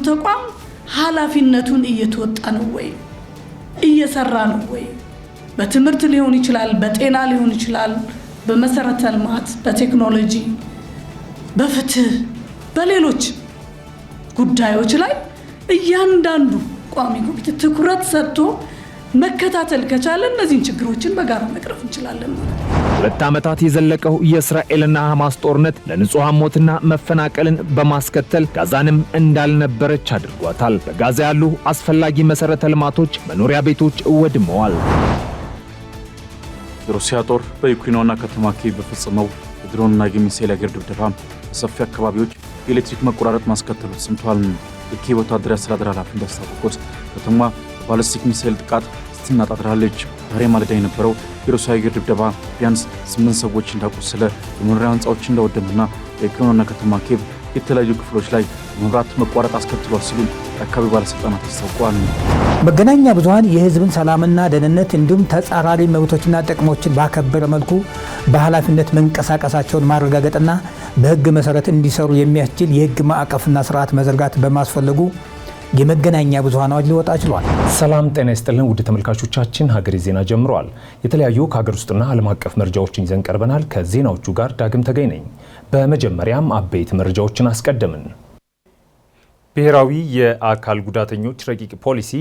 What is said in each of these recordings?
ተቋም ኃላፊነቱን እየተወጣ ነው ወይ እየሰራ ነው ወይ በትምህርት ሊሆን ይችላል በጤና ሊሆን ይችላል በመሰረተ ልማት በቴክኖሎጂ በፍትህ በሌሎች ጉዳዮች ላይ እያንዳንዱ ቋሚ ኮሚቴ ትኩረት ሰጥቶ መከታተል ከቻለ እነዚህን ችግሮችን በጋራ መቅረፍ እንችላለን ማለት ነው። 2 ዓመታት የዘለቀው የእስራኤልና ሐማስ ጦርነት ለንጹሃን ሞትና መፈናቀልን በማስከተል ጋዛንም እንዳልነበረች አድርጓታል። በጋዛ ያሉ አስፈላጊ መሰረተ ልማቶች መኖሪያ ቤቶች ወድመዋል። የሩሲያ ጦር በዩክሬን ዋና ከተማ ኪየቭ በፈጸመው የድሮንና የሚሳኤል አየር ድብደባ በሰፊ አካባቢዎች የኤሌክትሪክ መቆራረጥ ማስከተሉ ተሰምቷል። የኪየቭ ወታደራዊ አስተዳደር ኃላፊ እንዳስታወቁት ከተማ ባላስቲክ ሚሳኤል ጥቃት ስትናጣጥራለች። ዛሬ ማለዳ የነበረው የሩሲያ አየር ድብደባ ቢያንስ 8 ሰዎች እንዳቆሰለ የመኖሪያ ህንጻዎች እንዳወደመና የዩክሬን ዋና ከተማ ኪየቭ የተለያዩ ክፍሎች ላይ መብራት መቋረጥ አስከትሏል ሲሉ የአካባቢው ባለስልጣናት አስታውቀዋል። መገናኛ ብዙሃን የህዝብን ሰላምና ደህንነት እንዲሁም ተጻራሪ መብቶችና ጥቅሞችን ባከበረ መልኩ በኃላፊነት መንቀሳቀሳቸውን ማረጋገጥና በህግ መሰረት እንዲሰሩ የሚያስችል የህግ ማዕቀፍና ስርዓት መዘርጋት በማስፈለጉ የመገናኛ ብዙሃን አዋጅ ሊወጣ ችሏል። ሰላም ጤና ይስጥልን ውድ ተመልካቾቻችን፣ ሀገሬ ዜና ጀምሯል። የተለያዩ ከሀገር ውስጥና ዓለም አቀፍ መረጃዎችን ይዘን ቀርበናል። ከዜናዎቹ ጋር ዳግም ተገኝ ነኝ። በመጀመሪያም አበይት መረጃዎችን አስቀድምን። ብሔራዊ የአካል ጉዳተኞች ረቂቅ ፖሊሲ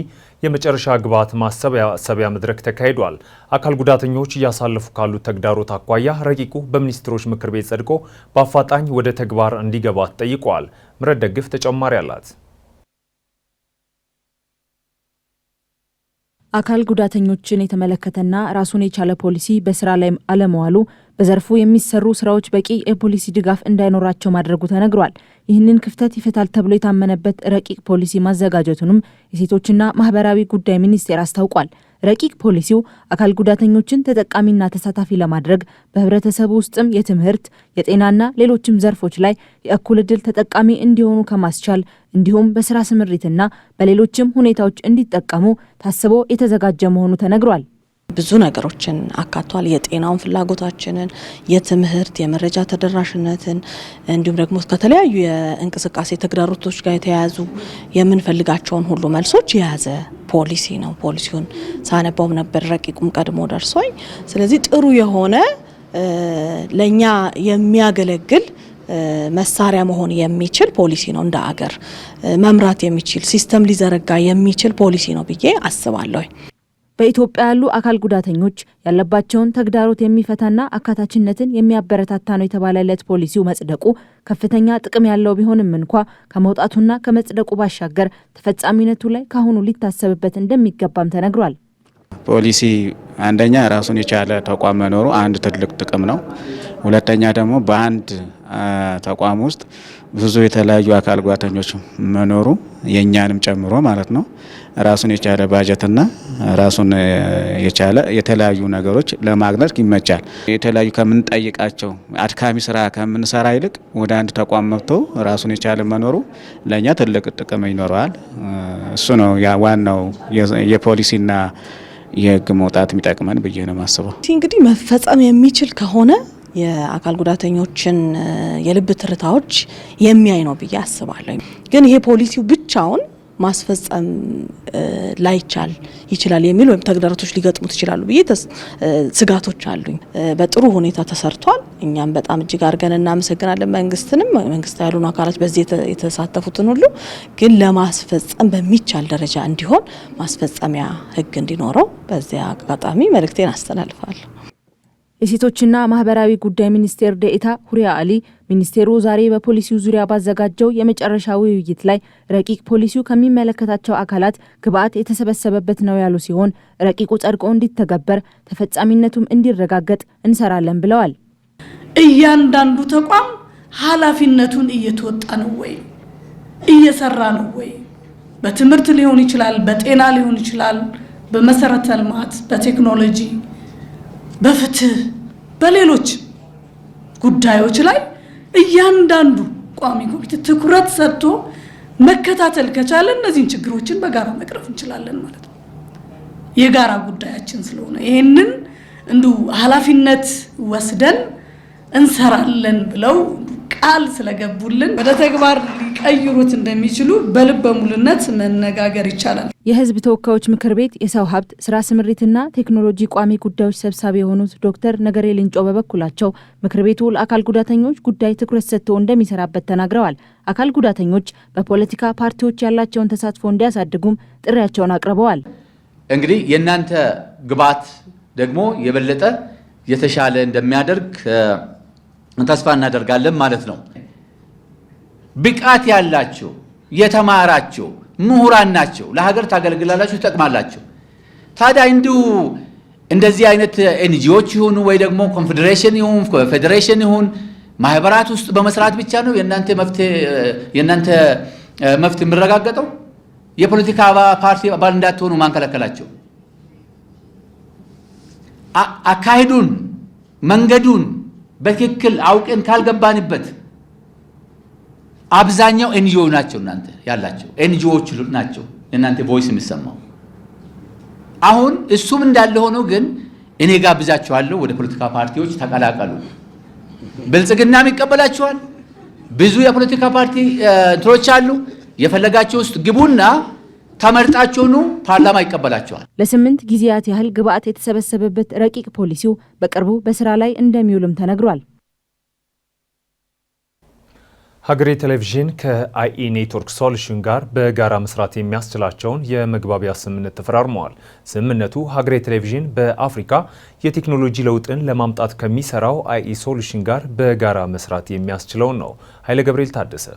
የመጨረሻ ግብዓት ማሰባሰቢያ መድረክ ተካሂዷል። አካል ጉዳተኞች እያሳለፉ ካሉት ተግዳሮት አኳያ ረቂቁ በሚኒስትሮች ምክር ቤት ጸድቆ በአፋጣኝ ወደ ተግባር እንዲገባ ተጠይቋል። ምረት ደግፍ ተጨማሪ አላት። አካል ጉዳተኞችን የተመለከተና ራሱን የቻለ ፖሊሲ በስራ ላይ አለመዋሉ በዘርፉ የሚሰሩ ስራዎች በቂ የፖሊሲ ድጋፍ እንዳይኖራቸው ማድረጉ ተነግሯል። ይህንን ክፍተት ይፈታል ተብሎ የታመነበት ረቂቅ ፖሊሲ ማዘጋጀቱንም የሴቶችና ማህበራዊ ጉዳይ ሚኒስቴር አስታውቋል። ረቂቅ ፖሊሲው አካል ጉዳተኞችን ተጠቃሚና ተሳታፊ ለማድረግ በህብረተሰቡ ውስጥም የትምህርት፣ የጤናና ሌሎችም ዘርፎች ላይ የእኩል ዕድል ተጠቃሚ እንዲሆኑ ከማስቻል እንዲሁም በስራ ስምሪትና በሌሎችም ሁኔታዎች እንዲጠቀሙ ታስቦ የተዘጋጀ መሆኑ ተነግሯል። ብዙ ነገሮችን አካቷል። የጤናውን ፍላጎታችንን፣ የትምህርት፣ የመረጃ ተደራሽነትን እንዲሁም ደግሞ ከተለያዩ የእንቅስቃሴ ተግዳሮቶች ጋር የተያያዙ የምንፈልጋቸውን ሁሉ መልሶች የያዘ ፖሊሲ ነው። ፖሊሲውን ሳነባው ነበር፣ ረቂቁም ቀድሞ ደርሶኝ። ስለዚህ ጥሩ የሆነ ለኛ የሚያገለግል መሳሪያ መሆን የሚችል ፖሊሲ ነው። እንደ አገር መምራት የሚችል ሲስተም ሊዘረጋ የሚችል ፖሊሲ ነው ብዬ አስባለሁ። በኢትዮጵያ ያሉ አካል ጉዳተኞች ያለባቸውን ተግዳሮት የሚፈታና አካታችነትን የሚያበረታታ ነው የተባለለት ፖሊሲው መጽደቁ ከፍተኛ ጥቅም ያለው ቢሆንም እንኳ ከመውጣቱና ከመጽደቁ ባሻገር ተፈጻሚነቱ ላይ ካሁኑ ሊታሰብበት እንደሚገባም ተነግሯል። ፖሊሲ አንደኛ ራሱን የቻለ ተቋም መኖሩ አንድ ትልቅ ጥቅም ነው። ሁለተኛ ደግሞ በአንድ ተቋም ውስጥ ብዙ የተለያዩ አካል ጉዳተኞች መኖሩ የኛንም ጨምሮ ማለት ነው ራሱን የቻለ ባጀትና ራሱን የቻለ የተለያዩ ነገሮች ለማግኘት ይመቻል። የተለያዩ ከምንጠይቃቸው አድካሚ ስራ ከምንሰራ ይልቅ ወደ አንድ ተቋም መጥቶ ራሱን የቻለ መኖሩ ለኛ ትልቅ ጥቅም ይኖረዋል። እሱ ነው ዋናው የፖሊሲና የህግ መውጣት የሚጠቅመን ብዬ ነው ማስበው። እንግዲህ መፈጸም የሚችል ከሆነ የአካል ጉዳተኞችን የልብ ትርታዎች የሚያይ ነው ብዬ አስባለሁ። ግን ይሄ ፖሊሲው ብቻውን ማስፈጸም ላይቻል ይችላል የሚል ወይም ተግዳሮቶች ሊገጥሙት ይችላሉ ብዬ ስጋቶች አሉኝ። በጥሩ ሁኔታ ተሰርቷል። እኛም በጣም እጅግ አድርገን እናመሰግናለን መንግስትንም መንግስት ያሉን አካላት በዚህ የተሳተፉትን ሁሉ። ግን ለማስፈጸም በሚቻል ደረጃ እንዲሆን ማስፈጸሚያ ህግ እንዲኖረው በዚያ አጋጣሚ መልእክቴን አስተላልፋለሁ። የሴቶችና ማህበራዊ ጉዳይ ሚኒስቴር ዴኤታ ሁሪያ አሊ ሚኒስቴሩ ዛሬ በፖሊሲው ዙሪያ ባዘጋጀው የመጨረሻ ውይይት ላይ ረቂቅ ፖሊሲው ከሚመለከታቸው አካላት ግብዓት የተሰበሰበበት ነው ያሉ ሲሆን ረቂቁ ጸድቆ እንዲተገበር ተፈጻሚነቱም እንዲረጋገጥ እንሰራለን ብለዋል። እያንዳንዱ ተቋም ኃላፊነቱን እየተወጣ ነው ወይ እየሰራ ነው ወይ በትምህርት ሊሆን ይችላል በጤና ሊሆን ይችላል በመሰረተ ልማት በቴክኖሎጂ በፍትህ በሌሎች ጉዳዮች ላይ እያንዳንዱ ቋሚ ኮሚቴ ትኩረት ሰጥቶ መከታተል ከቻለ እነዚህን ችግሮችን በጋራ መቅረፍ እንችላለን ማለት ነው። የጋራ ጉዳያችን ስለሆነ ይሄንን እንዱ ኃላፊነት ወስደን እንሰራለን ብለው ቃል ስለገቡልን ወደ ተግባር ሊቀይሩት እንደሚችሉ በልበ ሙሉነት መነጋገር ይቻላል። የሕዝብ ተወካዮች ምክር ቤት የሰው ሀብት ስራ ስምሪትና ቴክኖሎጂ ቋሚ ጉዳዮች ሰብሳቢ የሆኑት ዶክተር ነገሬ ሌንጮ በበኩላቸው ምክር ቤቱ ለአካል ጉዳተኞች ጉዳይ ትኩረት ሰጥቶ እንደሚሰራበት ተናግረዋል። አካል ጉዳተኞች በፖለቲካ ፓርቲዎች ያላቸውን ተሳትፎ እንዲያሳድጉም ጥሪያቸውን አቅርበዋል። እንግዲህ የእናንተ ግብዓት ደግሞ የበለጠ የተሻለ እንደሚያደርግ ተስፋ እናደርጋለን ማለት ነው። ብቃት ያላቸው የተማራቸው ምሁራን ናቸው። ለሀገር ታገለግላላችሁ፣ ትጠቅማላችሁ። ታዲያ እንዲሁ እንደዚህ አይነት ኤንጂኦዎች ይሁኑ ወይ ደግሞ ኮንፌዴሬሽን ይሁን ፌዴሬሽን ይሁን ማህበራት ውስጥ በመስራት ብቻ ነው የእናንተ መፍትሄ የሚረጋገጠው? የፖለቲካ ፓርቲ አባል እንዳትሆኑ ማን ከለከላቸው? አካሄዱን መንገዱን በትክክል አውቀን ካልገባንበት አብዛኛው ኤንጂኦ ናቸው እናንተ ያላቸው ኤንጂኦዎች ናቸው እናንተ ቮይስ የሚሰማው። አሁን እሱም እንዳለ ሆኖ ግን እኔ ጋብዛችኋለሁ፣ ወደ ፖለቲካ ፓርቲዎች ተቀላቀሉ። ብልጽግናም ይቀበላችኋል። ብዙ የፖለቲካ ፓርቲ እንትሮች አሉ። የፈለጋችሁ ውስጥ ግቡና ተመርጣችሁኑ ፓርላማ ይቀበላችኋል። ለ8 ጊዜያት ያህል ግብዓት የተሰበሰበበት ረቂቅ ፖሊሲው በቅርቡ በስራ ላይ እንደሚውልም ተነግሯል። ሀገሬ ቴሌቪዥን ከአይኢ ኔትወርክ ሶሉሽን ጋር በጋራ መስራት የሚያስችላቸውን የመግባቢያ ስምምነት ተፈራርመዋል። ስምምነቱ ሀገሬ ቴሌቪዥን በአፍሪካ የቴክኖሎጂ ለውጥን ለማምጣት ከሚሰራው አይኢ ሶሉሽን ጋር በጋራ መስራት የሚያስችለውን ነው። ኃይለ ገብርኤል ታደሰ።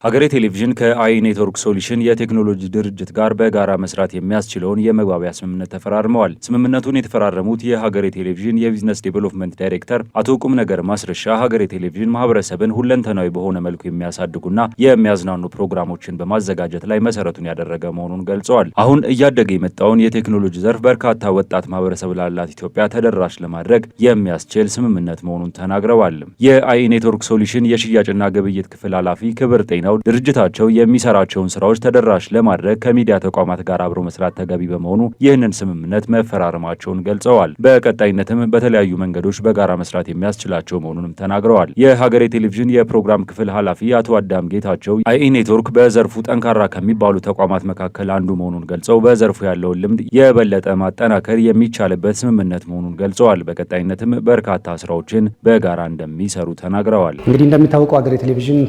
ሀገሬ ቴሌቪዥን ከአይኢ ኔትወርክ ሶሉሽን የቴክኖሎጂ ድርጅት ጋር በጋራ መስራት የሚያስችለውን የመግባቢያ ስምምነት ተፈራርመዋል። ስምምነቱን የተፈራረሙት የሀገሬ ቴሌቪዥን የቢዝነስ ዴቨሎፕመንት ዳይሬክተር አቶ ቁም ነገር ማስረሻ ሀገሬ ቴሌቪዥን ማህበረሰብን ሁለንተናዊ በሆነ መልኩ የሚያሳድጉና የሚያዝናኑ ፕሮግራሞችን በማዘጋጀት ላይ መሰረቱን ያደረገ መሆኑን ገልጸዋል። አሁን እያደገ የመጣውን የቴክኖሎጂ ዘርፍ በርካታ ወጣት ማህበረሰብ ላላት ኢትዮጵያ ተደራሽ ለማድረግ የሚያስችል ስምምነት መሆኑን ተናግረዋል። የአይኢ ኔትወርክ ሶሉሽን የሽያጭና ግብይት ክፍል ኃላፊ ክብር ጤናው ድርጅታቸው የሚሰራቸውን ስራዎች ተደራሽ ለማድረግ ከሚዲያ ተቋማት ጋር አብሮ መስራት ተገቢ በመሆኑ ይህንን ስምምነት መፈራረማቸውን ገልጸዋል። በቀጣይነትም በተለያዩ መንገዶች በጋራ መስራት የሚያስችላቸው መሆኑንም ተናግረዋል። የሀገሬ ቴሌቪዥን የፕሮግራም ክፍል ኃላፊ አቶ አዳም ጌታቸው አይኢ ኔትወርክ በዘርፉ ጠንካራ ከሚባሉ ተቋማት መካከል አንዱ መሆኑን ገልጸው በዘርፉ ያለውን ልምድ የበለጠ ማጠናከር የሚቻልበት ስምምነት መሆኑን ገልጸዋል። በቀጣይነትም በርካታ ስራዎችን በጋራ እንደሚሰሩ ተናግረዋል። እንግዲህ እንደሚታወቀው ሀገሬ ቴሌቪዥን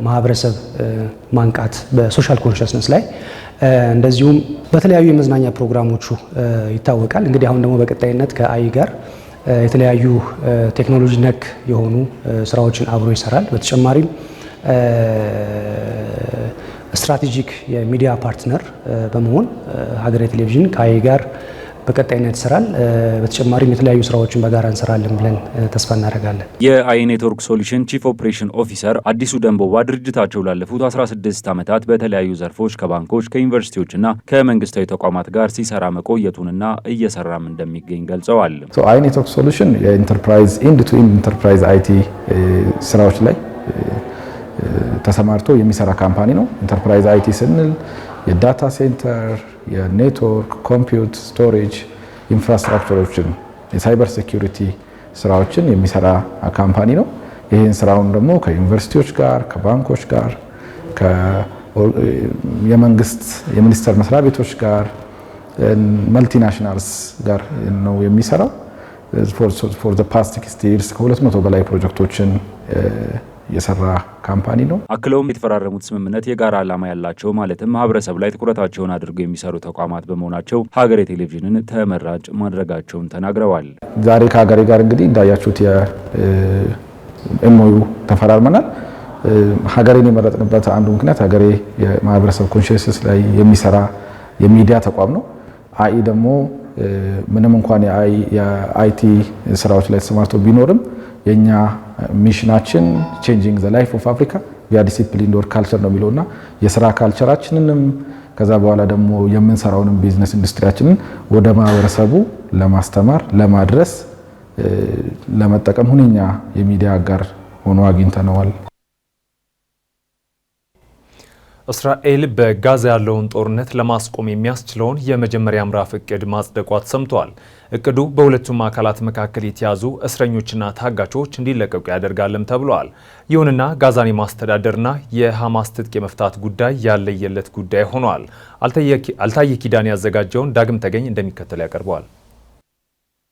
ማህበረሰብ ማንቃት በሶሻል ኮንሽስነስ ላይ እንደዚሁም በተለያዩ የመዝናኛ ፕሮግራሞቹ ይታወቃል። እንግዲህ አሁን ደግሞ በቀጣይነት ከአይኢ ጋር የተለያዩ ቴክኖሎጂ ነክ የሆኑ ስራዎችን አብሮ ይሰራል። በተጨማሪም ስትራቴጂክ የሚዲያ ፓርትነር በመሆን ሀገሬ ቴሌቪዥን ከአይኢ ጋር በቀጣይነት ይሰራል። በተጨማሪም የተለያዩ ስራዎችን በጋራ እንሰራለን ብለን ተስፋ እናደርጋለን። የአይኢ ኔትወርክ ሶሉሽን ቺፍ ኦፕሬሽን ኦፊሰር አዲሱ ደንቦባ ድርጅታቸው ላለፉት 16 ዓመታት በተለያዩ ዘርፎች ከባንኮች፣ ከዩኒቨርሲቲዎችና ከመንግስታዊ ተቋማት ጋር ሲሰራ መቆየቱንና እየሰራም እንደሚገኝ ገልጸዋል። አይኢ ኔትወርክ ሶሉሽን የኢንተርፕራይዝ ኢንድ ቱ ኢንድ ኢንተርፕራይዝ አይቲ ስራዎች ላይ ተሰማርቶ የሚሰራ ካምፓኒ ነው። ኢንተርፕራይዝ አይቲ ስንል የዳታ ሴንተር፣ የኔትወርክ፣ ኮምፒውት፣ ስቶሬጅ ኢንፍራስትራክቸሮችን፣ የሳይበር ሴኩሪቲ ስራዎችን የሚሰራ ካምፓኒ ነው። ይህን ስራውን ደግሞ ከዩኒቨርሲቲዎች ጋር፣ ከባንኮች ጋር፣ የሚኒስቴር መስሪያ ቤቶች ጋር፣ መልቲናሽናልስ ጋር ነው የሚሰራው። ፎር ዘ ፓስት 60 ይርስ ከ200 በላይ ፕሮጀክቶችን የሰራ ካምፓኒ ነው። አክለውም የተፈራረሙት ስምምነት የጋራ ዓላማ ያላቸው ማለትም ማህበረሰብ ላይ ትኩረታቸውን አድርገው የሚሰሩ ተቋማት በመሆናቸው ሀገሬ ቴሌቪዥንን ተመራጭ ማድረጋቸውን ተናግረዋል። ዛሬ ከሀገሬ ጋር እንግዲህ እንዳያችሁት የኤምኦዩ ተፈራርመናል። ሀገሬን የመረጥንበት አንዱ ምክንያት ሀገሬ የማህበረሰብ ኮንሽንስ ላይ የሚሰራ የሚዲያ ተቋም ነው። አይኢ ደግሞ ምንም እንኳን የአይቲ ስራዎች ላይ ተሰማርቶ ቢኖርም የኛ ሚሽናችን ቼንጂንግ ዘ ላይፍ ኦፍ አፍሪካ ቪያ ዲሲፕሊን ወርክ ካልቸር ነው የሚለውና የስራ ካልቸራችንንም ከዛ በኋላ ደግሞ የምንሰራውንም ቢዝነስ ኢንዱስትሪያችንን ወደ ማህበረሰቡ ለማስተማር ለማድረስ ለመጠቀም ሁነኛ የሚዲያ አጋር ሆኖ አግኝተነዋል። እስራኤል በጋዛ ያለውን ጦርነት ለማስቆም የሚያስችለውን የመጀመሪያ ምዕራፍ እቅድ ማጽደቋ ተሰምቷል። እቅዱ በሁለቱም አካላት መካከል የተያዙ እስረኞችና ታጋቾች እንዲለቀቁ ያደርጋልም ተብሏል። ይሁንና ጋዛን የማስተዳደርና የሐማስ ትጥቅ የመፍታት ጉዳይ ያለየለት ጉዳይ ሆኗል። አልታየ ኪዳን ያዘጋጀውን ዳግም ተገኝ እንደሚከተል ያቀርበዋል።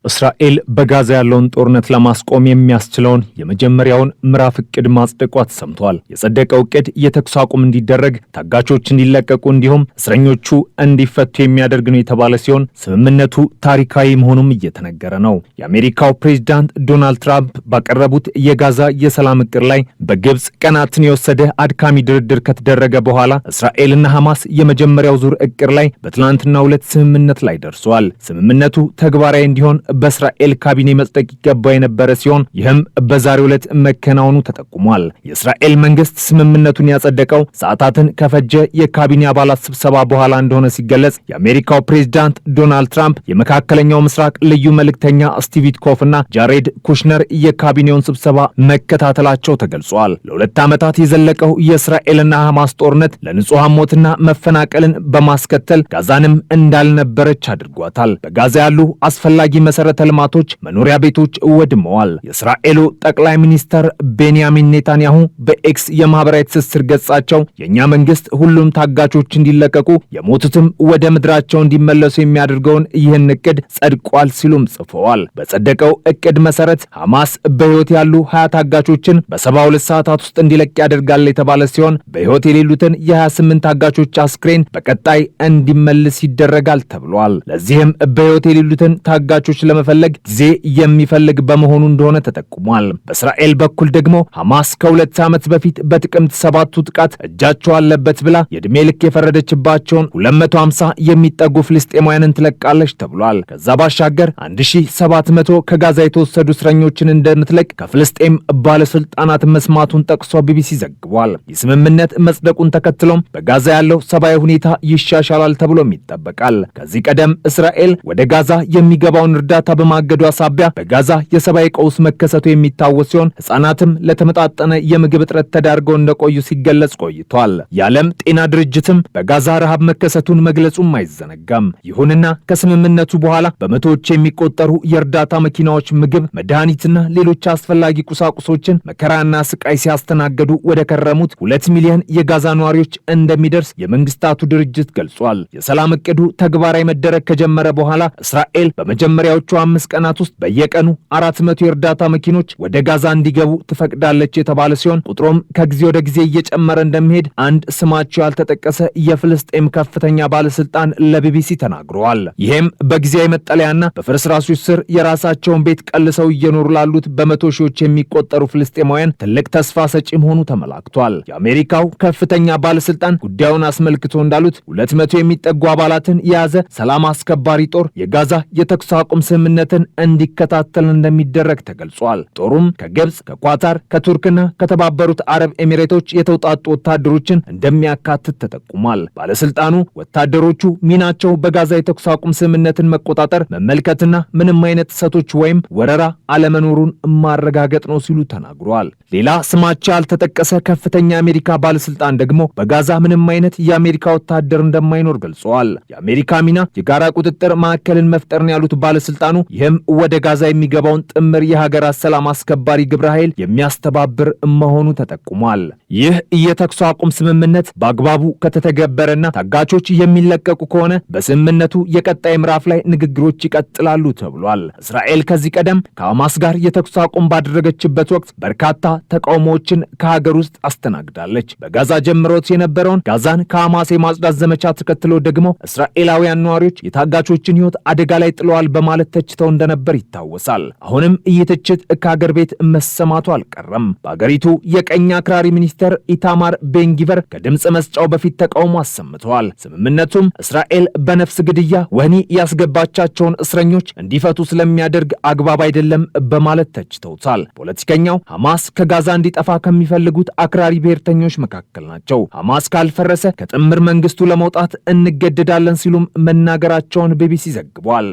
እስራኤል በጋዛ ያለውን ጦርነት ለማስቆም የሚያስችለውን የመጀመሪያውን ምዕራፍ እቅድ ማጽደቋ ተሰምቷል። የጸደቀው እቅድ የተኩስ አቁም እንዲደረግ፣ ታጋቾች እንዲለቀቁ እንዲሁም እስረኞቹ እንዲፈቱ የሚያደርግ ነው የተባለ ሲሆን ስምምነቱ ታሪካዊ መሆኑም እየተነገረ ነው። የአሜሪካው ፕሬዝዳንት ዶናልድ ትራምፕ ባቀረቡት የጋዛ የሰላም እቅድ ላይ በግብጽ ቀናትን የወሰደ አድካሚ ድርድር ከተደረገ በኋላ እስራኤልና ሐማስ የመጀመሪያው ዙር እቅድ ላይ በትናንትናው ዕለት ስምምነት ላይ ደርሰዋል። ስምምነቱ ተግባራዊ እንዲሆን በእስራኤል ካቢኔ መጽደቅ ይገባው የነበረ ሲሆን ይህም በዛሬው ዕለት መከናወኑ ተጠቁሟል። የእስራኤል መንግስት ስምምነቱን ያጸደቀው ሰዓታትን ከፈጀ የካቢኔ አባላት ስብሰባ በኋላ እንደሆነ ሲገለጽ የአሜሪካው ፕሬዝዳንት ዶናልድ ትራምፕ የመካከለኛው ምስራቅ ልዩ መልእክተኛ ስቲቭ ዊትኮፍ እና ጃሬድ ኩሽነር የካቢኔውን ስብሰባ መከታተላቸው ተገልጿል። ለ2 ዓመታት የዘለቀው የእስራኤልና ሐማስ ጦርነት ለንጹሃን ሞትና መፈናቀልን በማስከተል ጋዛንም እንዳልነበረች አድርጓታል። በጋዛ ያሉ አስፈላጊ መሰረተ ልማቶች፣ መኖሪያ ቤቶች ወድመዋል። የእስራኤሉ ጠቅላይ ሚኒስተር ቤንያሚን ኔታንያሁ በኤክስ የማህበራዊ ትስስር ገጻቸው የኛ መንግስት ሁሉም ታጋቾች እንዲለቀቁ የሞቱትም ወደ ምድራቸው እንዲመለሱ የሚያደርገውን ይህን እቅድ ጸድቋል ሲሉም ጽፈዋል። በጸደቀው እቅድ መሰረት ሐማስ በህይወት ያሉ 20 ታጋቾችን በ72 ሰዓታት ውስጥ እንዲለቅ ያደርጋል የተባለ ሲሆን በህይወት የሌሉትን የ28 ታጋቾች አስክሬን በቀጣይ እንዲመልስ ይደረጋል ተብሏል። ለዚህም በህይወት የሌሉትን ታጋቾች ለመፈለግ ጊዜ የሚፈልግ በመሆኑ እንደሆነ ተጠቁሟል። በእስራኤል በኩል ደግሞ ሐማስ ከ2 ዓመት በፊት በጥቅምት 7ቱ ጥቃት እጃቸው አለበት ብላ የዕድሜ ልክ የፈረደችባቸውን 250 የሚጠጉ ፍልስጤማውያንን ትለቃለች ተብሏል። ከዛ ባሻገር 1700 ከጋዛ የተወሰዱ እስረኞችን እንደምትለቅ ከፍልስጤም ባለስልጣናት መስማቱን ጠቅሶ ቢቢሲ ዘግቧል። የስምምነት መጽደቁን ተከትሎም በጋዛ ያለው ሰብአዊ ሁኔታ ይሻሻላል ተብሎም ይጠበቃል። ከዚህ ቀደም እስራኤል ወደ ጋዛ የሚገባውን እርዳታ በማገዷ ሳቢያ በጋዛ የሰብአዊ ቀውስ መከሰቱ የሚታወስ ሲሆን ህጻናትም ለተመጣጠነ የምግብ እጥረት ተዳርገው እንደቆዩ ሲገለጽ ቆይቷል። የዓለም ጤና ድርጅትም በጋዛ ረሃብ መከሰቱን መግለጹም አይዘነጋም። ይሁንና ከስምምነቱ በኋላ በመቶዎች የሚቆጠሩ የእርዳታ መኪናዎች ምግብ፣ መድኃኒትና ሌሎች አስፈላጊ ቁሳቁሶችን መከራና ስቃይ ሲያስተናገዱ ወደ ከረሙት 2 ሚሊዮን የጋዛ ነዋሪዎች እንደሚደርስ የመንግስታቱ ድርጅት ገልጿል። የሰላም እቅዱ ተግባራዊ መደረግ ከጀመረ በኋላ እስራኤል በመጀመሪያዎቹ 5 ቀናት ውስጥ በየቀኑ 400 የእርዳታ መኪኖች ወደ ጋዛ እንዲገቡ ትፈቅዳለች የተባለ ሲሆን ቁጥሩም ከጊዜ ወደ ጊዜ እየጨመረ እንደሚሄድ አንድ ስማቸው ያልተጠቀሰ የፍልስጤም ከፍተኛ ባለስልጣን ለቢቢሲ ተናግረዋል። ይህም በጊዜያዊ መጠለያና በፍርስራሾች ስር የራሳቸውን ቤት ቀልሰው እየኖሩ ላሉት በመቶ ሺዎች የሚቆጠሩ ፍልስጤማውያን ትልቅ ተስፋ ሰጪ መሆኑ ተመላክቷል። የአሜሪካው ከፍተኛ ባለስልጣን ጉዳዩን አስመልክቶ እንዳሉት 200 የሚጠጉ አባላትን የያዘ ሰላም አስከባሪ ጦር የጋዛ የተኩስ አቁም ስምምነትን እንዲከታተል እንደሚደረግ ተገልጿል። ጦሩም ከግብጽ፣ ከኳታር፣ ከቱርክና ከተባበሩት አረብ ኤሚሬቶች የተውጣጡ ወታደሮችን እንደሚያካትት ተጠቁሟል። ባለስልጣኑ ወታደሮቹ ሚናቸው በጋዛ የተኩስ አቁም ስምምነትን መቆጣጠር፣ መመልከትና ምንም አይነት ጥሰቶች ወይም ወረራ አለመኖሩን ማረጋገጥ ነው ሲሉ ተናግሯል። ሌላ ስማቸው ያልተጠቀሰ ከፍተኛ የአሜሪካ ባለስልጣን ደግሞ በጋዛ ምንም አይነት የአሜሪካ ወታደር እንደማይኖር ገልጸዋል። የአሜሪካ ሚና የጋራ ቁጥጥር ማዕከልን መፍጠር ነው ያሉት ባለስልጣኑ ይህም ወደ ጋዛ የሚገባውን ጥምር የሀገራት ሰላም አስከባሪ ግብረ ኃይል የሚያስተባብር መሆኑ ተጠቁሟል። ይህ የተኩስ አቁም ስምምነት በአግባቡ ከተተገበረና ታጋቾች የሚለቀቁ ከሆነ በስምምነቱ የቀጣይ ምዕራፍ ላይ ንግግሮች ይቀጥላሉ ተብሏል። እስራኤል ከዚህ ቀደም ከሐማስ ጋር የተኩስ አቁም ባደረገችበት ወቅት በርካታ ተቃውሞዎችን ከሀገር ውስጥ አስተናግዳለች። በጋዛ ጀምሮት የነበረውን ጋዛን ከሐማስ የማጽዳት ዘመቻ ተከትሎ ደግሞ እስራኤላውያን ነዋሪዎች የታጋቾችን ሕይወት አደጋ ላይ ጥለዋል በማለት ተችተው እንደነበር ይታወሳል። አሁንም ይህ ትችት ከሀገር ቤት መሰማቱ አልቀረም። በአገሪቱ የቀኝ አክራሪ ሚኒስተር ኢታማር ቤንጊቨር ከድምፅ መስጫው በፊት ተቃውሞ አሰምተዋል። ስምምነቱም እስራኤል በነፍስ ግድያ ወህኒ ያስገባቻቸውን እስረኞች እንዲፈቱ ስለሚያደርግ አግባብ አይደለም በማለት ተችተውታል። ፖለቲከኛው ሐማስ ከጋዛ እንዲጠፋ ከሚፈልጉት አክራሪ ብሔርተኞች መካከል ናቸው። ሐማስ ካልፈረሰ ከጥምር መንግስቱ ለመውጣት እንገደዳለን ሲሉም መናገራቸውን ቢቢሲ ዘግቧል።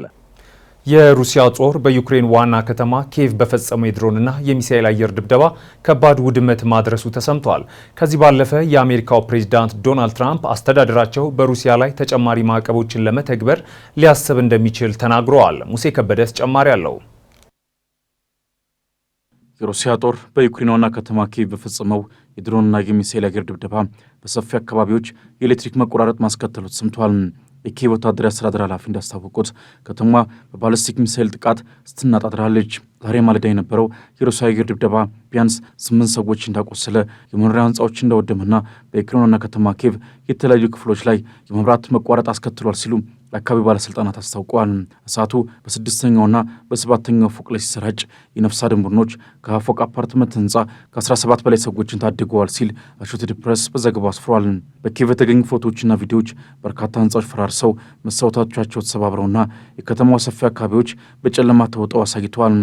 የሩሲያ ጦር በዩክሬን ዋና ከተማ ኪየቭ በፈጸመው የድሮንና የሚሳኤል አየር ድብደባ ከባድ ውድመት ማድረሱ ተሰምቷል። ከዚህ ባለፈ የአሜሪካው ፕሬዝዳንት ዶናልድ ትራምፕ አስተዳደራቸው በሩሲያ ላይ ተጨማሪ ማዕቀቦችን ለመተግበር ሊያስብ እንደሚችል ተናግረዋል። ሙሴ ከበደ ተጨማሪ አለው። የሩሲያ ጦር በዩክሬን ዋና ከተማ ኪየቭ በፈጸመው የድሮንና የሚሳኤል አየር ድብደባ በሰፊ አካባቢዎች የኤሌክትሪክ መቆራረጥ ማስከተሉ ተሰምቷል። የኪየቭ ወታደራዊ አስተዳደር ኃላፊ እንዳስታወቁት ከተማዋ በባሊስቲክ ሚሳኤል ጥቃት ስትናጥ አድራለች። ዛሬ ማለዳ የነበረው የሩሲያ አየር ድብደባ ቢያንስ 8 ሰዎች እንዳቆሰለ፣ የመኖሪያ ህንፃዎች እንዳወደመና በዩክሬን ዋና ከተማ ኪየቭ የተለያዩ ክፍሎች ላይ የመብራት መቋረጥ አስከትሏል ሲሉ የአካባቢው ባለስልጣናት አስታውቀዋል። እሳቱ በ6ኛውና በ7ኛው ፎቅ ላይ ሲሰራጭ የነፍስ አድን ቡድኖች ከፎቅ አፓርትመንት ህንፃ ከ17 በላይ ሰዎችን ታድገዋል ሲል አሶሼትድ ፕሬስ በዘገባው አስፍሯል። በኪየቭ የተገኙ ፎቶዎችና ቪዲዮዎች በርካታ ህንፃዎች ፈራርሰው መስታወቶቻቸው ተሰባብረውና የከተማዋ ሰፊ አካባቢዎች በጨለማ ተውጠው አሳይተዋል።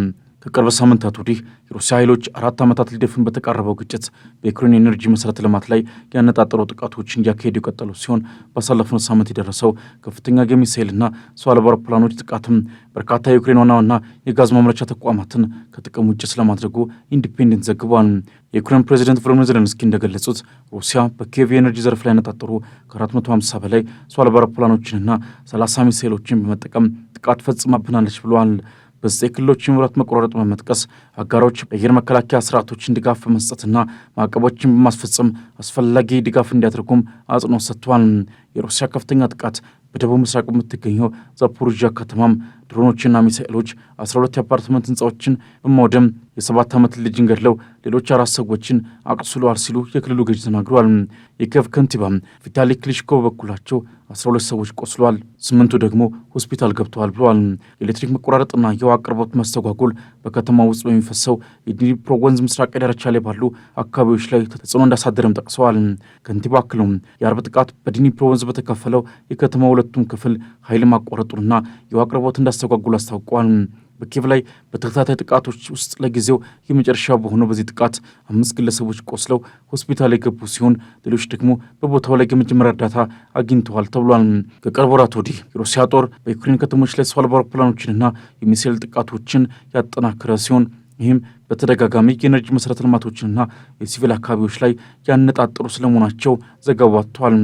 ከቅርብ ሳምንታት ወዲህ የሩሲያ ኃይሎች 4 ዓመታት ሊደፍን በተቃረበው ግጭት በዩክሬን የኤነርጂ መሰረተ ልማት ላይ ያነጣጠሩ ጥቃቶችን እያካሄዱ የቀጠሉ ሲሆን ባሳለፍነው ሳምንት የደረሰው ከፍተኛ የሚሳኤልና ሰው አልባ አውሮፕላኖች ጥቃትም በርካታ የዩክሬን ዋና የጋዝ ማምረቻ ተቋማትን ከጥቅም ውጭ ስለማድረጉ ኢንዲፔንደንት ዘግቧል። የዩክሬን ፕሬዚደንት ቮሎዲሚር ዜሌንስኪ እንደገለጹት ሩሲያ በኪየቭ የኤነርጂ ዘርፍ ላይ ያነጣጠሩ ከ450 በላይ ሰው አልባ አውሮፕላኖችንና 30 ሚሳኤሎችን በመጠቀም ጥቃት ፈጽማብናለች ብለዋል። በዘጠኝ ክልሎች የመብራት መቆራረጥ በመጥቀስ አጋሮች የአየር መከላከያ ስርዓቶችን ድጋፍ በመስጠትና ማዕቀቦችን በማስፈጸም አስፈላጊ ድጋፍ እንዲያደርጉም አጽንኦት ሰጥተዋል። የሩሲያ ከፍተኛ ጥቃት በደቡብ ምስራቅ የምትገኘው ዛፖሪዥያ ከተማም ድሮኖችና ሚሳኤሎች 12 የአፓርትመንት ህንፃዎችን በማውደም የ7 ዓመት ልጅን ገድለው ሌሎች 4 ሰዎችን አቁስለዋል ሲሉ የክልሉ ገዥ ተናግረዋል። የኪየቭ ከንቲባ ቪታሊ ክሊችኮ በበኩላቸው 12 ሰዎች ቆስለዋል፣ 8ቱ ደግሞ ሆስፒታል ገብተዋል ብለዋል። የኤሌክትሪክ መቆራረጥና የውሃ አቅርቦት መስተጓጎል በከተማ ውስጥ በሚፈሰው የድኒፕሮ ወንዝ ምስራቅ ዳርቻ ላይ ባሉ አካባቢዎች ላይ ተጽዕኖ እንዳሳደረም ጠቅሰዋል። ከንቲባ አክለውም የአርብ ጥቃት በድኒፕሮ ወንዝ በተከፈለው የከተማ ሁለቱም ክፍል ኃይል ማቋረጡንና የውሃ አቅርቦት እንዳስተጓጉሉ አስታውቀዋል። በኪየቭ ላይ በተከታታይ ጥቃቶች ውስጥ ለጊዜው የመጨረሻ በሆነው በዚህ ጥቃት 5 ግለሰቦች ቆስለው ሆስፒታል የገቡ ሲሆን ሌሎች ደግሞ በቦታው ላይ የመጀመሪያ እርዳታ አግኝተዋል ተብሏል። ከቅርብ ወራት ወዲህ የሩሲያ ጦር በዩክሬን ከተሞች ላይ ሰው አልባ አውሮፕላኖችንና የሚሳኤል ጥቃቶችን ያጠናከረ ሲሆን ይህም በተደጋጋሚ የኤነርጂ መሰረተ ልማቶችንና የሲቪል አካባቢዎች ላይ ያነጣጠሩ ስለመሆናቸው ዘገባው ወጥቷል።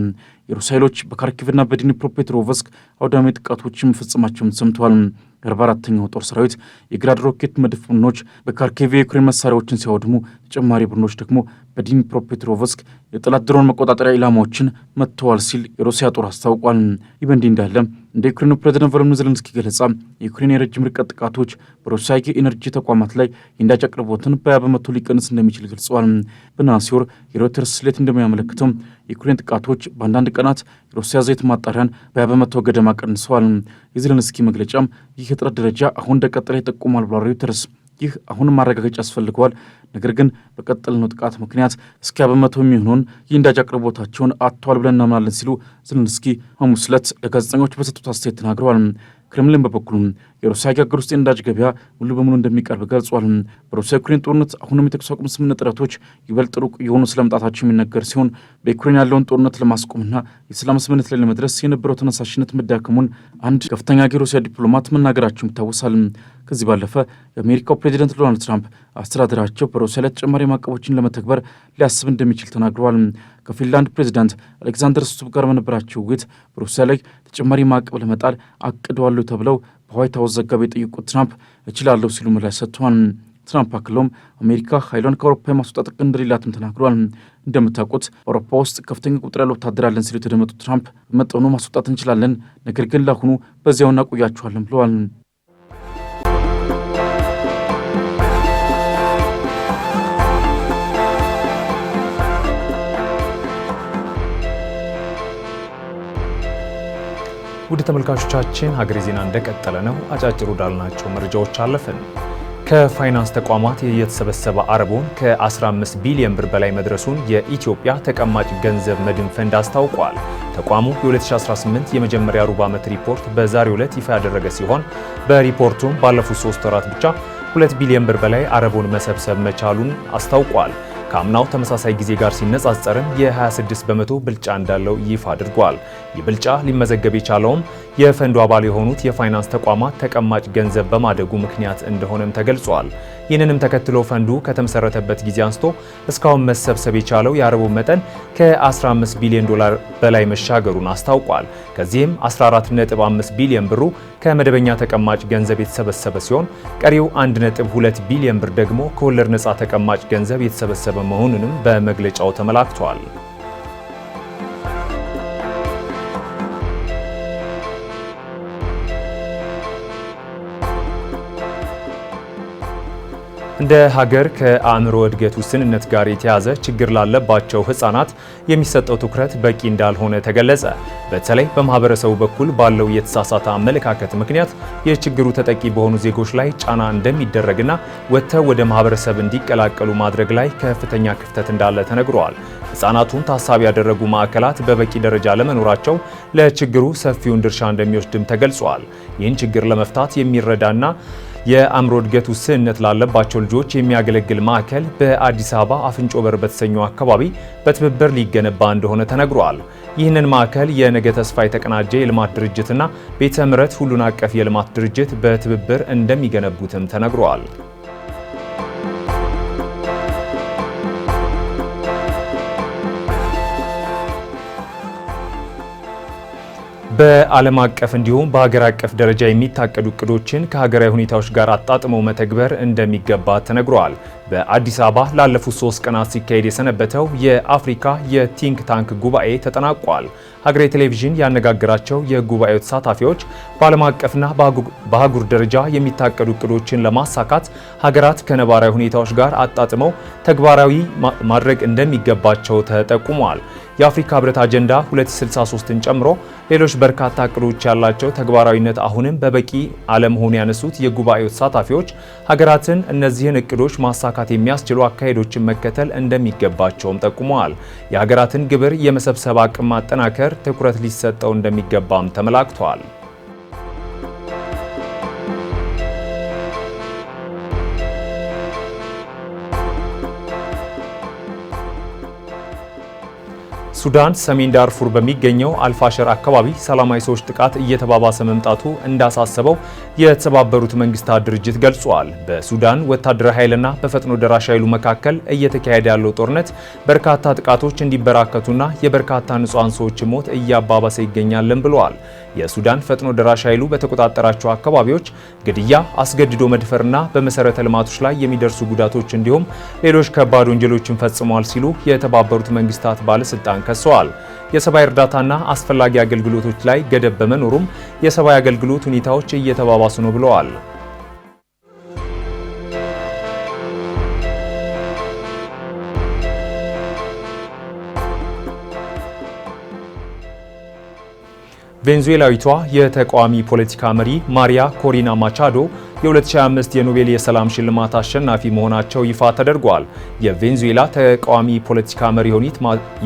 የሩሲያ ኃይሎች በካርኪቭና በድኒፕሮፔትሮቭስክ አውዳሚ ጥቃቶችን መፈጸማቸውን ሰምተዋል። የ44ኛው ጦር ሰራዊት የግራድ ሮኬት መድፍ ቡድኖች በካርኪቭ የዩክሬን መሳሪያዎችን ሲያወድሙ ተጨማሪ ቡድኖች ደግሞ በድኒፕሮፔትሮቭስክ የጠላት ድሮን መቆጣጠሪያ ኢላማዎችን መጥተዋል ሲል የሩሲያ ጦር አስታውቋል። ይህ በእንዲህ እንዳለ እንደ ዩክሬኑ ፕሬዚደንት ቮሎዲሚር ዜሌንስኪ ገለጻ የዩክሬን የረጅም ርቀት ጥቃቶች በሩሲያ የኤነርጂ ተቋማት ላይ የነዳጅ አቅርቦትን በ20 በመቶ ሊቀንስ እንደሚችል ገልጸዋል። በነሐሴ ወር የሮይተርስ ስሌት እንደሚያመለክተው የዩክሬን ጥቃቶች በአንዳንድ ቀናት የሩሲያ ዘይት ማጣሪያን በ20 በመቶ ገደማ ቀንሰዋል። የዜሌንስኪ መግለጫም ይህ የጥረት ደረጃ አሁን እንደቀጠለ ይጠቁማል ብሏል ሮይተርስ። ይህ አሁንም ማረጋገጫ ያስፈልገዋል፣ ነገር ግን በቀጠልነው ጥቃት ምክንያት እስከ 20 በመቶ የሚሆነውን የነዳጅ አቅርቦታቸውን አጥተዋል ብለን እናምናለን ሲሉ ዜሌንስኪ ሐሙስ ዕለት ለጋዜጠኞች በሰጡት አስተያየት ተናግረዋል። ክሬምሊን በበኩሉም የሩሲያ የሀገር ውስጥ የነዳጅ ገበያ ሙሉ በሙሉ እንደሚቀርብ ገልጿል። በሩሲያ ዩክሬን ጦርነት አሁንም የተኩስ አቁም ስምምነት ጥረቶች ይበልጥ ሩቅ የሆኑ ስለመምጣታቸው የሚነገር ሲሆን በዩክሬን ያለውን ጦርነት ለማስቆምና የሰላም ስምምነት ላይ ለመድረስ የነበረው ተነሳሽነት መዳከሙን አንድ ከፍተኛ የሩሲያ ዲፕሎማት መናገራቸውም ይታወሳል። ከዚህ ባለፈ የአሜሪካው ፕሬዚደንት ዶናልድ ትራምፕ አስተዳደራቸው በሩሲያ ላይ ተጨማሪ ማዕቀቦችን ለመተግበር ሊያስብ እንደሚችል ተናግረዋል። ከፊንላንድ ፕሬዚዳንት አሌክዛንደር ስቱብ ጋር በነበራቸው ውይይት በሩሲያ ላይ ተጨማሪ ማዕቀብ ለመጣል አቅደዋል ተብለው በዋይት ሀውስ ዘጋቢ የጠየቁት ትራምፕ እችላለሁ ሲሉ ምላሽ ሰጥተዋል። ትራምፕ አክለውም አሜሪካ ኃይሏን ከአውሮፓ የማስወጣት እቅድ እንደሌላትም ተናግረዋል። እንደምታውቁት በአውሮፓ ውስጥ ከፍተኛ ቁጥር ያለው ወታደር አለን ሲሉ የተደመጡት ትራምፕ በመጠኑ ማስወጣት እንችላለን፣ ነገር ግን ለአሁኑ በዚያው እናቆያችኋለን ብለዋል። ውድ ተመልካቾቻችን ሀገሬ ዜና እንደቀጠለ ነው። አጫጭር ወዳልናቸው መረጃዎች አለፍን። ከፋይናንስ ተቋማት የተሰበሰበ አረቦን ከ15 ቢሊዮን ብር በላይ መድረሱን የኢትዮጵያ ተቀማጭ ገንዘብ መድን ፈንድ አስታውቋል። ተቋሙ የ2018 የመጀመሪያ ሩብ ዓመት ሪፖርት በዛሬው ዕለት ይፋ ያደረገ ሲሆን በሪፖርቱም ባለፉት 3 ወራት ብቻ 2 ቢሊዮን ብር በላይ አረቦን መሰብሰብ መቻሉን አስታውቋል። ከአምናው ተመሳሳይ ጊዜ ጋር ሲነጻጸርም የ26 በመቶ ብልጫ እንዳለው ይፋ አድርጓል። ይህ ብልጫ ሊመዘገብ የቻለውም የፈንዱ አባል የሆኑት የፋይናንስ ተቋማት ተቀማጭ ገንዘብ በማደጉ ምክንያት እንደሆነም ተገልጿል። ይህንንም ተከትሎ ፈንዱ ከተመሰረተበት ጊዜ አንስቶ እስካሁን መሰብሰብ የቻለው የአረቡ መጠን ከ15 ቢሊዮን ዶላር በላይ መሻገሩን አስታውቋል። ከዚህም 14.5 ቢሊዮን ብሩ ከመደበኛ ተቀማጭ ገንዘብ የተሰበሰበ ሲሆን ቀሪው 1.2 ቢሊዮን ብር ደግሞ ከወለድ ነፃ ተቀማጭ ገንዘብ የተሰበሰበ መሆኑንም በመግለጫው ተመላክቷል። እንደ ሀገር ከአእምሮ እድገት ውስንነት ጋር የተያዘ ችግር ላለባቸው ህፃናት የሚሰጠው ትኩረት በቂ እንዳልሆነ ተገለጸ። በተለይ በማህበረሰቡ በኩል ባለው የተሳሳተ አመለካከት ምክንያት የችግሩ ተጠቂ በሆኑ ዜጎች ላይ ጫና እንደሚደረግና ወጥተው ወደ ማህበረሰብ እንዲቀላቀሉ ማድረግ ላይ ከፍተኛ ክፍተት እንዳለ ተነግሯል። ህፃናቱን ታሳቢ ያደረጉ ማዕከላት በበቂ ደረጃ ለመኖራቸው ለችግሩ ሰፊውን ድርሻ እንደሚወስድም ተገልጿል። ይህን ችግር ለመፍታት የሚረዳና የአእምሮ እድገት ውስንነት ላለባቸው ልጆች የሚያገለግል ማዕከል በአዲስ አበባ አፍንጮ በር በተሰኘው አካባቢ በትብብር ሊገነባ እንደሆነ ተነግሯል። ይህንን ማዕከል የነገ ተስፋ የተቀናጀ የልማት ድርጅትና ቤተ ምሕረት ሁሉን አቀፍ የልማት ድርጅት በትብብር እንደሚገነቡትም ተነግሯል። በዓለም አቀፍ እንዲሁም በሀገር አቀፍ ደረጃ የሚታቀዱ እቅዶችን ከሀገራዊ ሁኔታዎች ጋር አጣጥመው መተግበር እንደሚገባ ተነግሯል። በአዲስ አበባ ላለፉት 3 ቀናት ሲካሄድ የሰነበተው የአፍሪካ የቲንክ ታንክ ጉባኤ ተጠናቋል። ሀገሬ ቴሌቪዥን ያነጋገራቸው የጉባኤው ተሳታፊዎች በዓለም አቀፍና በአህጉር ደረጃ የሚታቀዱ እቅዶችን ለማሳካት ሀገራት ከነባራዊ ሁኔታዎች ጋር አጣጥመው ተግባራዊ ማድረግ እንደሚገባቸው ተጠቁሟል። የአፍሪካ ህብረት አጀንዳ 2063ን ጨምሮ ሌሎች በርካታ እቅዶች ያላቸው ተግባራዊነት አሁንም በበቂ አለመሆኑ ያነሱት የጉባኤው ተሳታፊዎች ሀገራትን እነዚህን እቅዶች ማሳካት የሚያስችሉ አካሄዶችን መከተል እንደሚገባቸውም ጠቁመዋል። የሀገራትን ግብር የመሰብሰብ አቅም ማጠናከር ትኩረት ሊሰጠው እንደሚገባም ተመላክቷል። ሱዳን ሰሜን ዳርፉር በሚገኘው አልፋሸር አካባቢ ሰላማዊ ሰዎች ጥቃት እየተባባሰ መምጣቱ እንዳሳሰበው የተባበሩት መንግስታት ድርጅት ገልጿል። በሱዳን ወታደራዊ ኃይልና በፈጥኖ ደራሽ ኃይሉ መካከል እየተካሄደ ያለው ጦርነት በርካታ ጥቃቶች እንዲበራከቱና የበርካታ ንጹሃን ሰዎች ሞት እያባባሰ ይገኛልን ብለዋል። የሱዳን ፈጥኖ ደራሽ ኃይሉ በተቆጣጠራቸው አካባቢዎች ግድያ፣ አስገድዶ መድፈርና በመሰረተ ልማቶች ላይ የሚደርሱ ጉዳቶች እንዲሁም ሌሎች ከባድ ወንጀሎችን ፈጽመዋል ሲሉ የተባበሩት መንግስታት ባለስልጣን ከሰዋል። የሰብአዊ እርዳታና አስፈላጊ አገልግሎቶች ላይ ገደብ በመኖሩም የሰብአዊ አገልግሎት ሁኔታዎች እየተባባሱ ነው ብለዋል። ቬንዙዌላዊቷ የተቃዋሚ ፖለቲካ መሪ ማሪያ ኮሪና ማቻዶ የ2025 የኖቤል የሰላም ሽልማት አሸናፊ መሆናቸው ይፋ ተደርጓል። የቬንዙዌላ ተቃዋሚ ፖለቲካ መሪ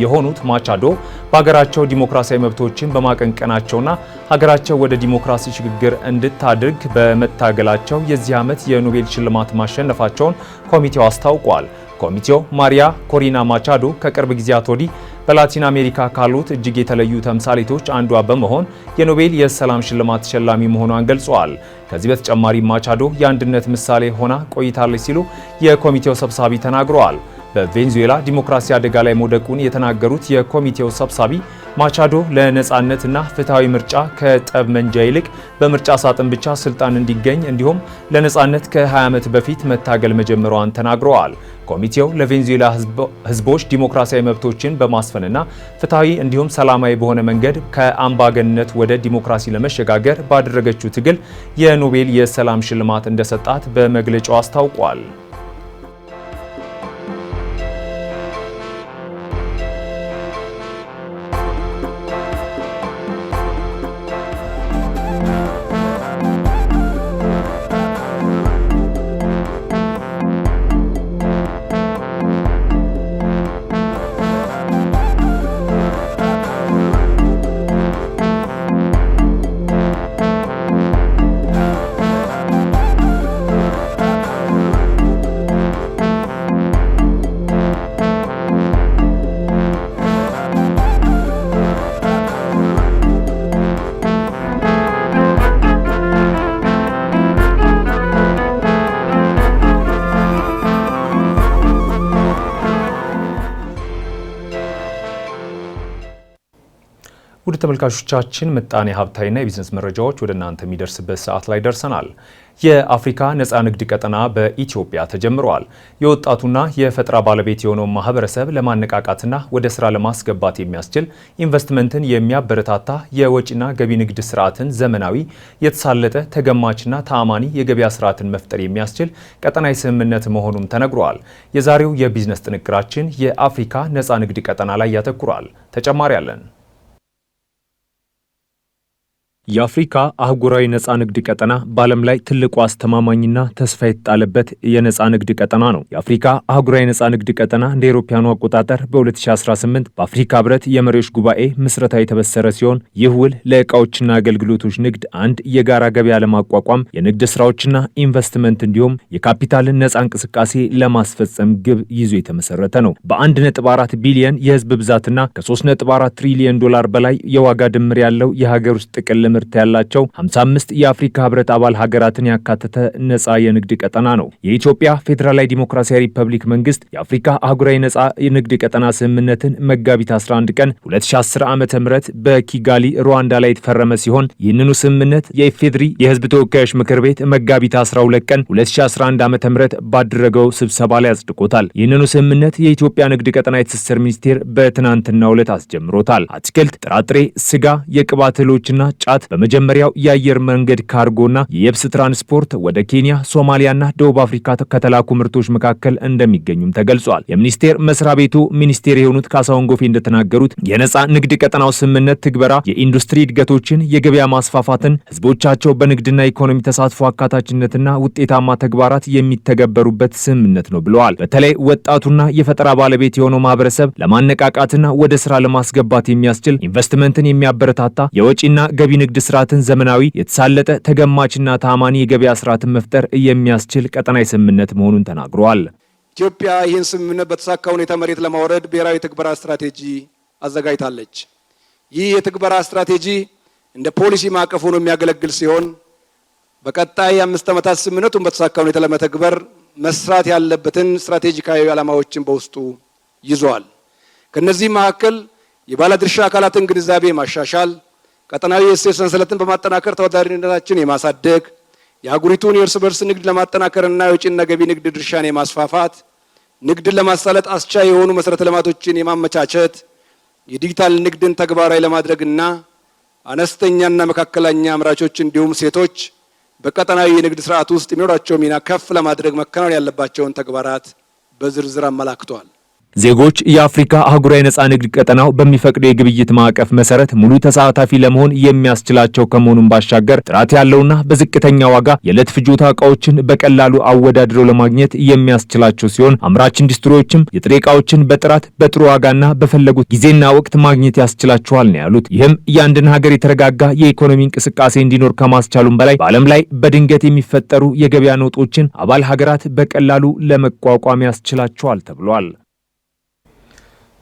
የሆኑት ማቻዶ በሀገራቸው ዲሞክራሲያዊ መብቶችን በማቀንቀናቸውና ሀገራቸው ወደ ዲሞክራሲ ሽግግር እንድታድርግ በመታገላቸው የዚህ ዓመት የኖቤል ሽልማት ማሸነፋቸውን ኮሚቴው አስታውቋል። ኮሚቴው ማሪያ ኮሪና ማቻዶ ከቅርብ ጊዜያት ወዲህ በላቲን አሜሪካ ካሉት እጅግ የተለዩ ተምሳሌቶች አንዷ በመሆን የኖቤል የሰላም ሽልማት ተሸላሚ መሆኗን ገልጸዋል። ከዚህ በተጨማሪ ማቻዶ የአንድነት ምሳሌ ሆና ቆይታለች ሲሉ የኮሚቴው ሰብሳቢ ተናግረዋል። በቬንዙዌላ ዲሞክራሲ አደጋ ላይ መውደቁን የተናገሩት የኮሚቴው ሰብሳቢ ማቻዶ ለነጻነትና ፍትሃዊ ምርጫ ከጠብ መንጃ ይልቅ በምርጫ ሳጥን ብቻ ስልጣን እንዲገኝ እንዲሁም ለነጻነት ከ20 ዓመት በፊት መታገል መጀመሯን ተናግረዋል። ኮሚቴው ለቬንዙዌላ ህዝቦች ዲሞክራሲያዊ መብቶችን በማስፈንና ፍትሃዊ እንዲሁም ሰላማዊ በሆነ መንገድ ከአምባገነንነት ወደ ዲሞክራሲ ለመሸጋገር ባደረገችው ትግል የኖቤል የሰላም ሽልማት እንደሰጣት በመግለጫው አስታውቋል። ውድ ተመልካቾቻችን ምጣኔ ሀብታዊና የቢዝነስ መረጃዎች ወደ እናንተ የሚደርስበት ሰዓት ላይ ደርሰናል። የአፍሪካ ነፃ ንግድ ቀጠና በኢትዮጵያ ተጀምሯል። የወጣቱና የፈጠራ ባለቤት የሆነው ማህበረሰብ ለማነቃቃትና ወደ ስራ ለማስገባት የሚያስችል ኢንቨስትመንትን የሚያበረታታ የወጪና ገቢ ንግድ ስርዓትን ዘመናዊ፣ የተሳለጠ፣ ተገማችና ተአማኒ የገበያ ስርዓትን መፍጠር የሚያስችል ቀጠናዊ ስምምነት መሆኑም ተነግሯል። የዛሬው የቢዝነስ ጥንቅራችን የአፍሪካ ነፃ ንግድ ቀጠና ላይ ያተኩራል። ተጨማሪ አለን። የአፍሪካ አህጉራዊ ነፃ ንግድ ቀጠና በዓለም ላይ ትልቁ አስተማማኝና ተስፋ የተጣለበት የነፃ ንግድ ቀጠና ነው። የአፍሪካ አህጉራዊ ነፃ ንግድ ቀጠና እንደ አውሮፓውያኑ አቆጣጠር በ2018 በአፍሪካ ህብረት የመሪዎች ጉባኤ ምስረታ የተበሰረ ሲሆን ይህ ውል ለዕቃዎችና አገልግሎቶች ንግድ አንድ የጋራ ገበያ ለማቋቋም የንግድ ስራዎችና ኢንቨስትመንት እንዲሁም የካፒታልን ነፃ እንቅስቃሴ ለማስፈጸም ግብ ይዞ የተመሰረተ ነው። በ1.4 ቢሊዮን የህዝብ ብዛትና ከ3.4 ትሪሊዮን ዶላር በላይ የዋጋ ድምር ያለው የሀገር ውስጥ ጥቅል ምርት ያላቸው 55 የአፍሪካ ህብረት አባል ሀገራትን ያካተተ ነፃ የንግድ ቀጠና ነው። የኢትዮጵያ ፌዴራላዊ ዲሞክራሲያዊ ሪፐብሊክ መንግስት የአፍሪካ አህጉራዊ ነፃ የንግድ ቀጠና ስምምነትን መጋቢት 11 ቀን 2010 ዓ.ም በኪጋሊ ሩዋንዳ ላይ የተፈረመ ሲሆን ይህንኑ ስምምነት የኢፌድሪ የህዝብ ተወካዮች ምክር ቤት መጋቢት 12 ቀን 2011 ዓ.ም ባደረገው ስብሰባ ላይ አጽድቆታል። ይህንኑ ስምምነት የኢትዮጵያ ንግድ ቀጠና የትስስር ሚኒስቴር በትናንትናው ዕለት አስጀምሮታል። አትክልት፣ ጥራጥሬ፣ ስጋ፣ የቅባት እህሎችና ጫት በመጀመሪያው የአየር መንገድ ካርጎና የየብስ ትራንስፖርት ወደ ኬንያ፣ ሶማሊያና ደቡብ አፍሪካ ከተላኩ ምርቶች መካከል እንደሚገኙም ተገልጿል። የሚኒስቴር መስሪያ ቤቱ ሚኒስቴር የሆኑት ካሳሁን ጎፌ እንደተናገሩት የነፃ ንግድ ቀጠናው ስምምነት ትግበራ የኢንዱስትሪ እድገቶችን፣ የገበያ ማስፋፋትን፣ ህዝቦቻቸው በንግድና ኢኮኖሚ ተሳትፎ አካታችነትና ውጤታማ ተግባራት የሚተገበሩበት ስምምነት ነው ብለዋል። በተለይ ወጣቱና የፈጠራ ባለቤት የሆነው ማህበረሰብ ለማነቃቃትና ወደ ስራ ለማስገባት የሚያስችል ኢንቨስትመንትን የሚያበረታታ የወጪና ገቢ ንግድ ስርዓትን ዘመናዊ፣ የተሳለጠ፣ ተገማችና ታማኒ የገበያ ስርዓትን መፍጠር የሚያስችል ቀጠናዊ ስምምነት መሆኑን ተናግረዋል። ኢትዮጵያ ይህን ስምምነት በተሳካ ሁኔታ መሬት ለማውረድ ብሔራዊ ትግበራ ስትራቴጂ አዘጋጅታለች። ይህ የትግበራ ስትራቴጂ እንደ ፖሊሲ ማዕቀፍ ሆኖ የሚያገለግል ሲሆን በቀጣይ 5 ዓመታት ስምምነቱን በተሳካ ሁኔታ ለመተግበር መስራት ያለበትን ስትራቴጂካዊ ዓላማዎችን በውስጡ ይዟል። ከነዚህ መካከል የባለድርሻ አካላትን ግንዛቤ ማሻሻል፣ ቀጠናዊ የእሴት ሰንሰለትን በማጠናከር ተወዳዳሪነታችን የማሳደግ፣ የአህጉሪቱን የእርስ በርስ ንግድ ለማጠናከርና የውጭና ገቢ ንግድ ድርሻን የማስፋፋት፣ ንግድን ለማሳለጥ አስቻይ የሆኑ መሰረተ ልማቶችን የማመቻቸት፣ የዲጂታል ንግድን ተግባራዊ ለማድረግና አነስተኛና መካከለኛ አምራቾች እንዲሁም ሴቶች በቀጠናዊ የንግድ ስርዓት ውስጥ የሚኖራቸው ሚና ከፍ ለማድረግ መከናወን ያለባቸውን ተግባራት በዝርዝር አመላክቷል። ዜጎች የአፍሪካ አህጉራዊ ነፃ ንግድ ቀጠናው በሚፈቅደው የግብይት ማዕቀፍ መሰረት ሙሉ ተሳታፊ ለመሆን የሚያስችላቸው ከመሆኑም ባሻገር ጥራት ያለውና በዝቅተኛ ዋጋ የዕለት ፍጆታ ዕቃዎችን በቀላሉ አወዳድረው ለማግኘት የሚያስችላቸው ሲሆን አምራች ኢንዱስትሪዎችም የጥሬ ዕቃዎችን በጥራት በጥሩ ዋጋና በፈለጉት ጊዜና ወቅት ማግኘት ያስችላቸዋል ነው ያሉት። ይህም የአንድን ሀገር የተረጋጋ የኢኮኖሚ እንቅስቃሴ እንዲኖር ከማስቻሉም በላይ በዓለም ላይ በድንገት የሚፈጠሩ የገበያ ነውጦችን አባል ሀገራት በቀላሉ ለመቋቋም ያስችላቸዋል ተብሏል።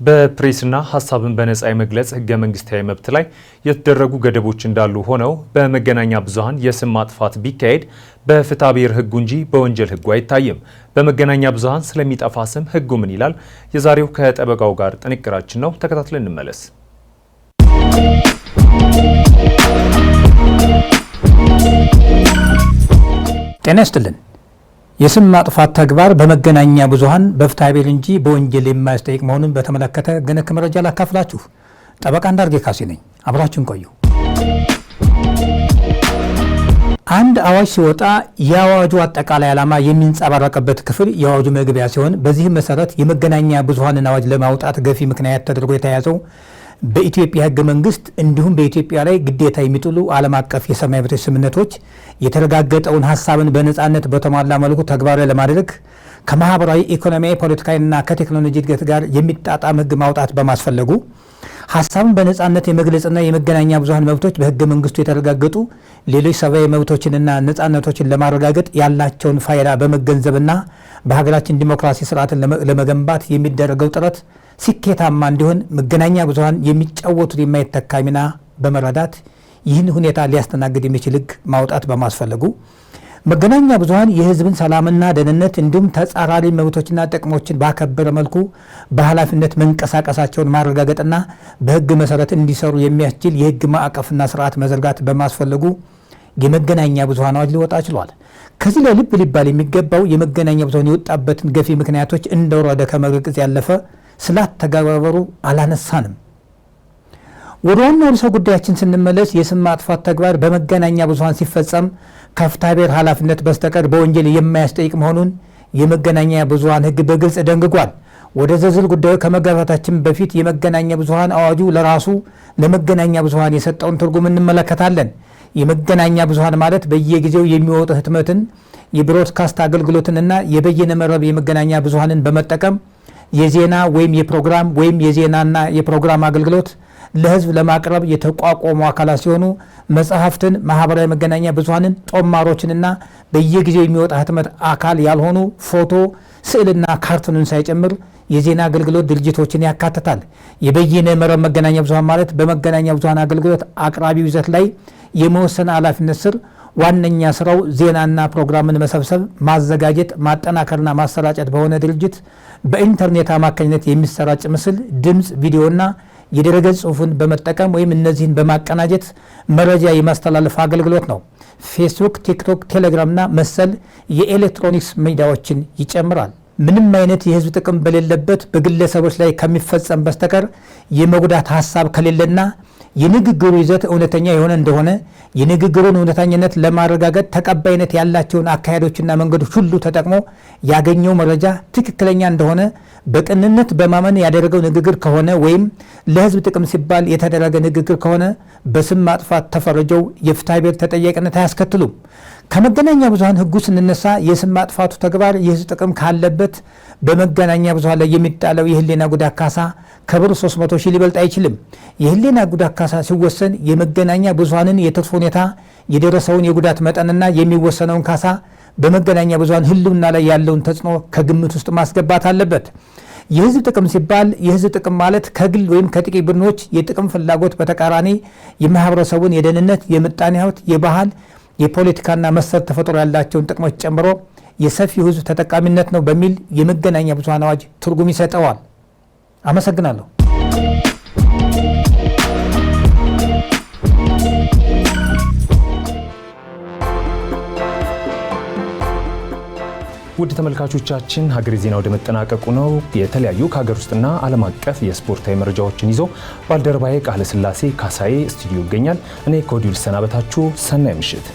በፕሬስና ሀሳብን በነጻ የመግለጽ ህገ መንግስታዊ መብት ላይ የተደረጉ ገደቦች እንዳሉ ሆነው በመገናኛ ብዙሃን የስም ማጥፋት ቢካሄድ በፍትሐ ብሔር ህጉ እንጂ በወንጀል ህጉ አይታይም። በመገናኛ ብዙሃን ስለሚጠፋ ስም ህጉ ምን ይላል? የዛሬው ከጠበቃው ጋር ጥንቅራችን ነው። ተከታትለን እንመለስ። ጤና ይስጥልን። የስም ማጥፋት ተግባር በመገናኛ ብዙሃን በፍትሐ ብሔር እንጂ በወንጀል የማያስጠይቅ መሆኑን በተመለከተ ገነክ መረጃ ላካፍላችሁ። ጠበቃ እንዳርጌ ካሴ ነኝ። አብራችሁን ቆዩ። አንድ አዋጅ ሲወጣ የአዋጁ አጠቃላይ ዓላማ የሚንጸባረቅበት ክፍል የአዋጁ መግቢያ ሲሆን በዚህም መሰረት የመገናኛ ብዙሃንን አዋጅ ለማውጣት ገፊ ምክንያት ተደርጎ የተያዘው በኢትዮጵያ ህገ መንግስት እንዲሁም በኢትዮጵያ ላይ ግዴታ የሚጥሉ ዓለም አቀፍ የሰብአዊ መብቶች ስምምነቶች የተረጋገጠውን ሀሳብን በነጻነት በተሟላ መልኩ ተግባራዊ ለማድረግ ከማህበራዊ፣ ኢኮኖሚያዊ፣ ፖለቲካዊና ከቴክኖሎጂ እድገት ጋር የሚጣጣም ህግ ማውጣት በማስፈለጉ ሀሳብን በነጻነት የመግለጽና የመገናኛ ብዙሃን መብቶች በህገ መንግስቱ የተረጋገጡ ሌሎች ሰብአዊ መብቶችንና ነጻነቶችን ለማረጋገጥ ያላቸውን ፋይዳ በመገንዘብና በሀገራችን ዲሞክራሲ ስርዓትን ለመገንባት የሚደረገው ጥረት ስኬታማ እንዲሆን መገናኛ ብዙሃን የሚጫወቱት የማይተካ ሚና በመረዳት ይህን ሁኔታ ሊያስተናግድ የሚችል ህግ ማውጣት በማስፈለጉ መገናኛ ብዙሃን የህዝብን ሰላምና ደህንነት እንዲሁም ተጻራሪ መብቶችና ጥቅሞችን ባከበረ መልኩ በኃላፊነት መንቀሳቀሳቸውን ማረጋገጥና በህግ መሰረት እንዲሰሩ የሚያስችል የህግ ማዕቀፍና ስርዓት መዘርጋት በማስፈለጉ የመገናኛ ብዙሃን አዋጅ ሊወጣ ችሏል። ከዚህ ላይ ልብ ሊባል የሚገባው የመገናኛ ብዙሃን የወጣበትን ገፊ ምክንያቶች እንደወረደ ከመግለጽ ያለፈ ስላተገባበሩ አላነሳንም። ወደ ዋናው ርዕሰ ጉዳያችን ስንመለስ የስም ማጥፋት ተግባር በመገናኛ ብዙሃን ሲፈጸም ከፍትሐብሔር ኃላፊነት በስተቀር በወንጀል የማያስጠይቅ መሆኑን የመገናኛ ብዙሃን ህግ በግልጽ ደንግጓል። ወደ ዝርዝር ጉዳዩ ከመግባታችን በፊት የመገናኛ ብዙሃን አዋጁ ለራሱ ለመገናኛ ብዙሃን የሰጠውን ትርጉም እንመለከታለን። የመገናኛ ብዙሃን ማለት በየጊዜው የሚወጡ ህትመትን፣ የብሮድካስት አገልግሎትንና የበይነ መረብ የመገናኛ ብዙሃንን በመጠቀም የዜና ወይም የፕሮግራም ወይም የዜናና የፕሮግራም አገልግሎት ለህዝብ ለማቅረብ የተቋቋሙ አካላት ሲሆኑ መጽሐፍትን፣ ማህበራዊ መገናኛ ብዙሃንን፣ ጦማሮችንና በየጊዜው የሚወጣ ህትመት አካል ያልሆኑ ፎቶ፣ ስዕልና ካርቱንን ሳይጨምር የዜና አገልግሎት ድርጅቶችን ያካትታል። የበይነ መረብ መገናኛ ብዙሃን ማለት በመገናኛ ብዙሃን አገልግሎት አቅራቢው ይዘት ላይ የመወሰን ኃላፊነት ስር ዋነኛ ስራው ዜናና ፕሮግራምን መሰብሰብ፣ ማዘጋጀት፣ ማጠናከርና ማሰራጨት በሆነ ድርጅት በኢንተርኔት አማካኝነት የሚሰራጭ ምስል፣ ድምፅ፣ ቪዲዮና የድረገጽ ጽሁፍን በመጠቀም ወይም እነዚህን በማቀናጀት መረጃ የማስተላለፍ አገልግሎት ነው። ፌስቡክ፣ ቲክቶክ፣ ቴሌግራምና መሰል የኤሌክትሮኒክስ ሚዲያዎችን ይጨምራል። ምንም አይነት የህዝብ ጥቅም በሌለበት በግለሰቦች ላይ ከሚፈጸም በስተቀር የመጉዳት ሀሳብ ከሌለና የንግግሩ ይዘት እውነተኛ የሆነ እንደሆነ የንግግሩን እውነተኛነት ለማረጋገጥ ተቀባይነት ያላቸውን አካሄዶችና መንገዶች ሁሉ ተጠቅሞ ያገኘው መረጃ ትክክለኛ እንደሆነ በቅንነት በማመን ያደረገው ንግግር ከሆነ ወይም ለህዝብ ጥቅም ሲባል የተደረገ ንግግር ከሆነ በስም ማጥፋት ተፈርጀው የፍትሐብሔር ተጠያቂነት አያስከትሉም። ከመገናኛ ብዙሃን ህጉ ስንነሳ የስም ማጥፋቱ ተግባር የህዝብ ጥቅም ካለበት በመገናኛ ብዙሃን ላይ የሚጣለው የህሊና ጉዳት ካሳ ከብር 300 ሺህ ሊበልጥ አይችልም። የህሊና ጉዳት ካሳ ሲወሰን የመገናኛ ብዙሃንን የትርፍ ሁኔታ፣ የደረሰውን የጉዳት መጠንና የሚወሰነውን ካሳ በመገናኛ ብዙሃን ህልውና ላይ ያለውን ተጽዕኖ ከግምት ውስጥ ማስገባት አለበት። የህዝብ ጥቅም ሲባል የህዝብ ጥቅም ማለት ከግል ወይም ከጥቂት ቡድኖች የጥቅም ፍላጎት በተቃራኒ የማህበረሰቡን የደህንነት፣ የምጣኔ ሀብት፣ የባህል፣ የፖለቲካና መሰል ተፈጥሮ ያላቸውን ጥቅሞች ጨምሮ የሰፊው ህዝብ ተጠቃሚነት ነው በሚል የመገናኛ ብዙሃን አዋጅ ትርጉም ይሰጠዋል። አመሰግናለሁ። ውድ ተመልካቾቻችን ሀገሬ ዜና ወደ መጠናቀቁ ነው። የተለያዩ ከሀገር ውስጥና ዓለም አቀፍ የስፖርታዊ መረጃዎችን ይዞ ባልደረባዬ ቃለ ስላሴ ካሳዬ ስቱዲዮ ይገኛል። እኔ ከወዲሁ ልሰናበታችሁ። ሰናይ ምሽት።